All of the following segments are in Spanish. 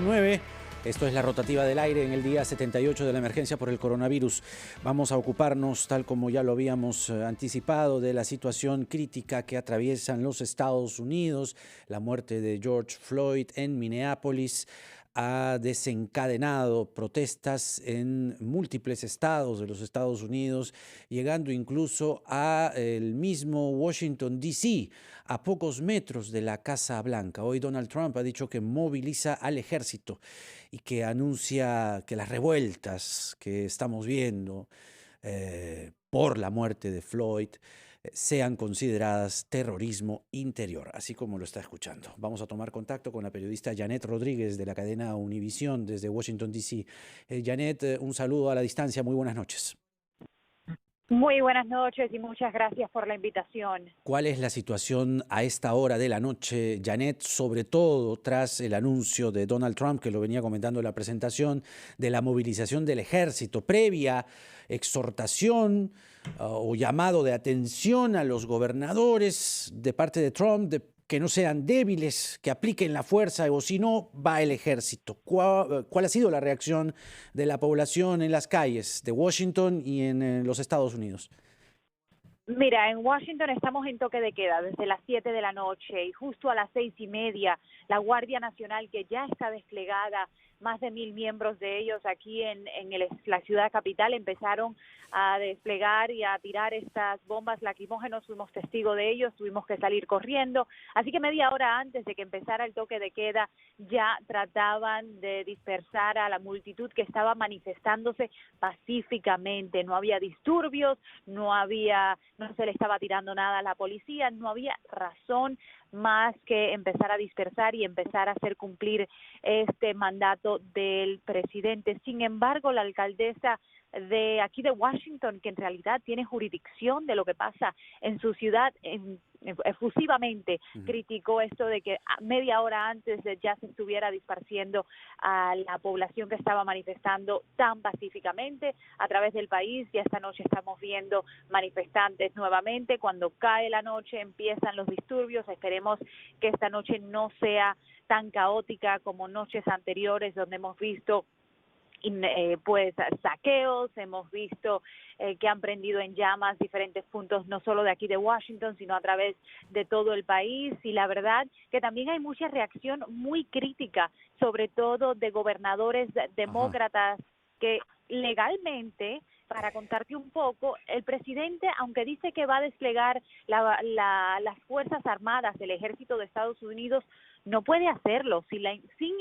9. Esto es la rotativa del aire en el día 78 de la emergencia por el coronavirus. Vamos a ocuparnos, tal como ya lo habíamos anticipado, de la situación crítica que atraviesan los Estados Unidos. La muerte de George Floyd en Minneapolis ha desencadenado protestas en múltiples estados de los Estados Unidos, llegando incluso a el mismo Washington, D.C., a pocos metros de la Casa Blanca. Hoy Donald Trump ha dicho que moviliza al ejército y que anuncia que las revueltas que estamos viendo por la muerte de Floyd sean consideradas terrorismo interior, así como lo está escuchando. Vamos a tomar contacto con la periodista Janet Rodríguez de la cadena Univisión desde Washington, D.C. Janet, un saludo a la distancia, muy buenas noches. Muy buenas noches y muchas gracias por la invitación. ¿Cuál es la situación a esta hora de la noche, Janet, sobre todo tras el anuncio de Donald Trump, que lo venía comentando en la presentación, de la movilización del ejército, previa exhortación o llamado de atención a los gobernadores de parte de Trump de que no sean débiles, que apliquen la fuerza o si no, va el ejército? ¿Cuál ha sido la reacción de la población en las calles de Washington y en los Estados Unidos? Mira, en Washington estamos en toque de queda desde las 7 de la noche y justo a las 6:30 la Guardia Nacional, que ya está desplegada, más de 1,000 miembros de ellos aquí en la ciudad capital, empezaron a desplegar y a tirar estas bombas lacrimógenas. Fuimos testigos de ellos, tuvimos que salir corriendo. Así que media hora antes de que empezara el toque de queda ya trataban de dispersar a la multitud que estaba manifestándose pacíficamente. No había disturbios, no se le estaba tirando nada a la policía, no había razón más que empezar a dispersar y empezar a hacer cumplir este mandato del presidente. Sin embargo, la alcaldesa de aquí de Washington, que en realidad tiene jurisdicción de lo que pasa en su ciudad, efusivamente criticó esto de que media hora antes de ya se estuviera disparciendo a la población que estaba manifestando tan pacíficamente a través del país. Y esta noche estamos viendo manifestantes nuevamente. Cuando cae la noche empiezan los disturbios. Esperemos que esta noche no sea tan caótica como noches anteriores donde hemos visto pues saqueos, hemos visto que han prendido en llamas diferentes puntos, no solo de aquí de Washington, sino a través de todo el país. Y la verdad que también hay mucha reacción muy crítica, sobre todo de gobernadores demócratas que legalmente, para contarte un poco, el presidente, aunque dice que va a desplegar las Fuerzas Armadas, el Ejército de Estados Unidos, no puede hacerlo sin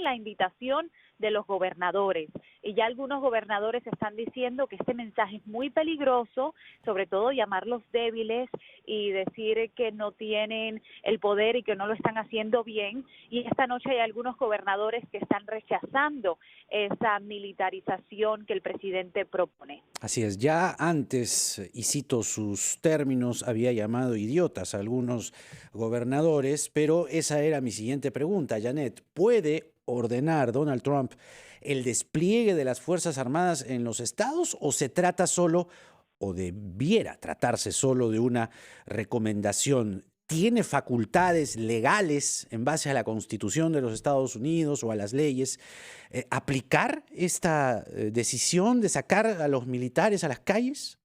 la invitación de los gobernadores. Y ya algunos gobernadores están diciendo que este mensaje es muy peligroso, sobre todo llamarlos débiles y decir que no tienen el poder y que no lo están haciendo bien. Y esta noche hay algunos gobernadores que están rechazando esa militarización que el presidente propone. Así es, ya antes, y cito sus términos, había llamado idiotas a algunos gobernadores, pero esa era mi siguiente pregunta, Janet. ¿Puede ordenar Donald Trump el despliegue de las Fuerzas Armadas en los estados o se trata solo, o debiera tratarse solo de una recomendación? ¿Tiene facultades legales en base a la Constitución de los Estados Unidos o a las leyes aplicar esta decisión de sacar a los militares a las calles?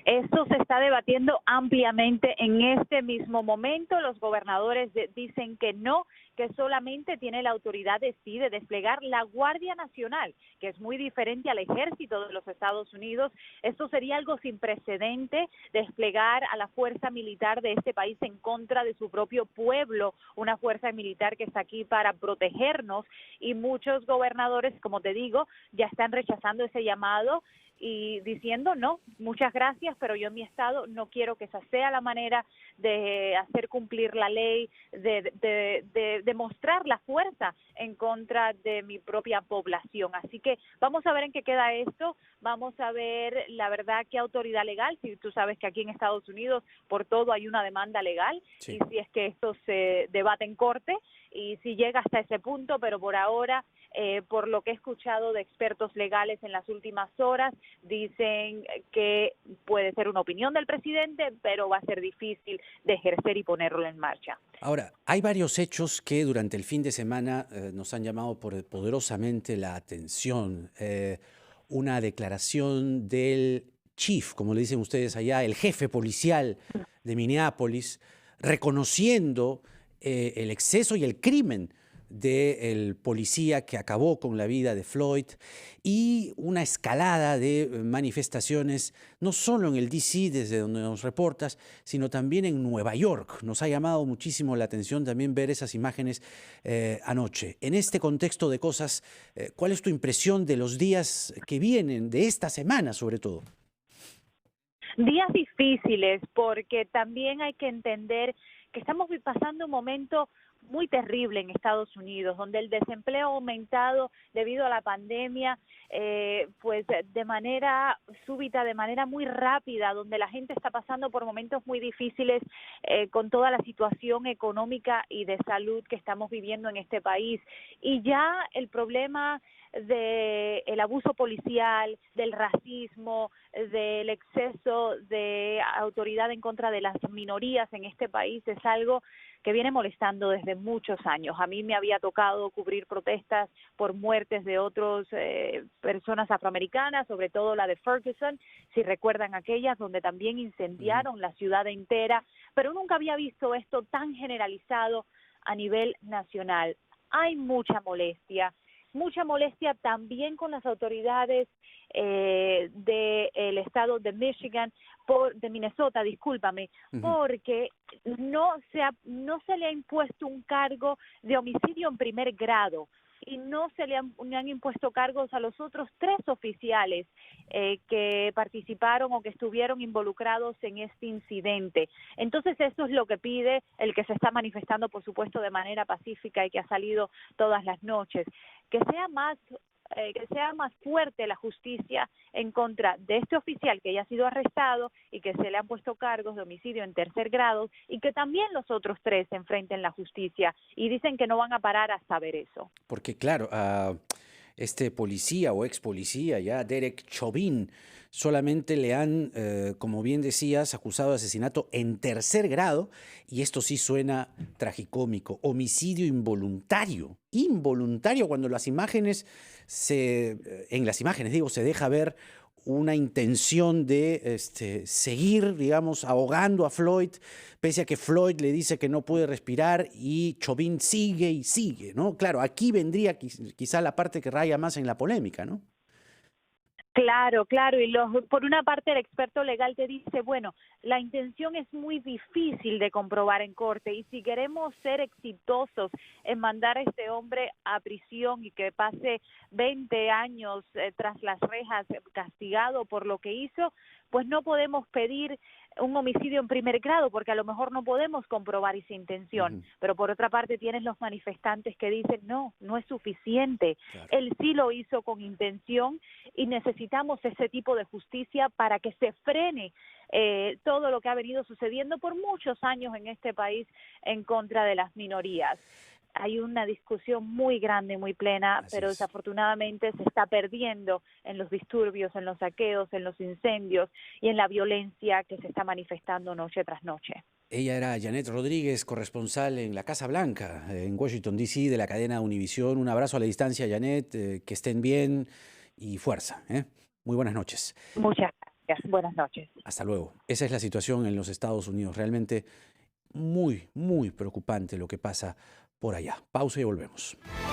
Esto se está debatiendo ampliamente en este mismo momento. Los gobernadores dicen que no, que solamente tiene la autoridad de desplegar la Guardia Nacional, que es muy diferente al ejército de los Estados Unidos. Esto sería algo sin precedente, desplegar a la fuerza militar de este país en contra de su propio pueblo, una fuerza militar que está aquí para protegernos. Y muchos gobernadores, como te digo, ya están rechazando ese llamado y diciendo no, muchas gracias, pero yo en mi estado no quiero que esa sea la manera de hacer cumplir la ley, de mostrar la fuerza en contra de mi propia población. Así que vamos a ver en qué queda esto, vamos a ver la verdad qué autoridad legal, si tú sabes que aquí en Estados Unidos por todo hay una demanda legal, sí. Y si es que esto se debate en corte y si llega hasta ese punto, pero por ahora Por lo que he escuchado de expertos legales en las últimas horas, dicen que puede ser una opinión del presidente, pero va a ser difícil de ejercer y ponerlo en marcha. Ahora, hay varios hechos que durante el fin de semana nos han llamado poderosamente la atención. Una declaración del chief, como le dicen ustedes allá, el jefe policial de Minneapolis, reconociendo el exceso y el crimen del policía que acabó con la vida de Floyd, y una escalada de manifestaciones, no solo en el D.C., desde donde nos reportas, sino también en Nueva York. Nos ha llamado muchísimo la atención también ver esas imágenes anoche. En este contexto de cosas, ¿cuál es tu impresión de los días que vienen, de esta semana sobre todo? Días difíciles, porque también hay que entender que estamos pasando un momento muy terrible en Estados Unidos, donde el desempleo ha aumentado debido a la pandemia, pues de manera súbita, de manera muy rápida, donde la gente está pasando por momentos muy difíciles con toda la situación económica y de salud que estamos viviendo en este país. Y ya el problema del abuso policial, del racismo, del exceso de autoridad en contra de las minorías en este país es algo que viene molestando desde muchos años. A mí me había tocado cubrir protestas por muertes de otras personas afroamericanas, sobre todo la de Ferguson, si recuerdan aquellas donde también incendiaron la ciudad entera, pero nunca había visto esto tan generalizado a nivel nacional. Hay mucha molestia también con las autoridades del estado de Michigan, de Minnesota, discúlpame, porque no se le ha impuesto un cargo de homicidio en primer grado y no se le han impuesto cargos a los otros 3 oficiales que participaron o que estuvieron involucrados en este incidente. Entonces eso es lo que pide el que se está manifestando, por supuesto, de manera pacífica y que ha salido todas las noches, que sea más fuerte la justicia en contra de este oficial que ya ha sido arrestado y que se le han puesto cargos de homicidio en tercer grado, y que también los otros 3 se enfrenten la justicia, y dicen que no van a parar hasta ver eso. Porque claro, este policía o ex policía, ya Derek Chauvin, solamente le han, como bien decías, acusado de asesinato en tercer grado, y esto sí suena tragicómico, homicidio involuntario. Involuntario, cuando las imágenes, en las imágenes digo, se deja ver una intención de seguir, digamos, ahogando a Floyd, pese a que Floyd le dice que no puede respirar y Chauvin sigue y sigue, ¿no? Claro, aquí vendría quizá la parte que raya más en la polémica, ¿no? Claro, y por una parte el experto legal te dice, bueno, la intención es muy difícil de comprobar en corte, y si queremos ser exitosos en mandar a este hombre a prisión y que pase 20 años tras las rejas castigado por lo que hizo, pues no podemos pedir un homicidio en primer grado, porque a lo mejor no podemos comprobar esa intención. Pero por otra parte tienes los manifestantes que dicen, no es suficiente. Claro. Él sí lo hizo con intención y necesitamos ese tipo de justicia para que se frene todo lo que ha venido sucediendo por muchos años en este país en contra de las minorías. Hay una discusión muy grande, muy plena, pero desafortunadamente se está perdiendo en los disturbios, en los saqueos, en los incendios y en la violencia que se está manifestando noche tras noche. Ella era Janet Rodríguez, corresponsal en la Casa Blanca, en Washington, D.C., de la cadena Univisión. Un abrazo a la distancia, Janet, que estén bien y fuerza. Muy buenas noches. Muchas gracias, buenas noches. Hasta luego. Esa es la situación en los Estados Unidos. Realmente muy, muy preocupante lo que pasa por allá. Pausa y volvemos.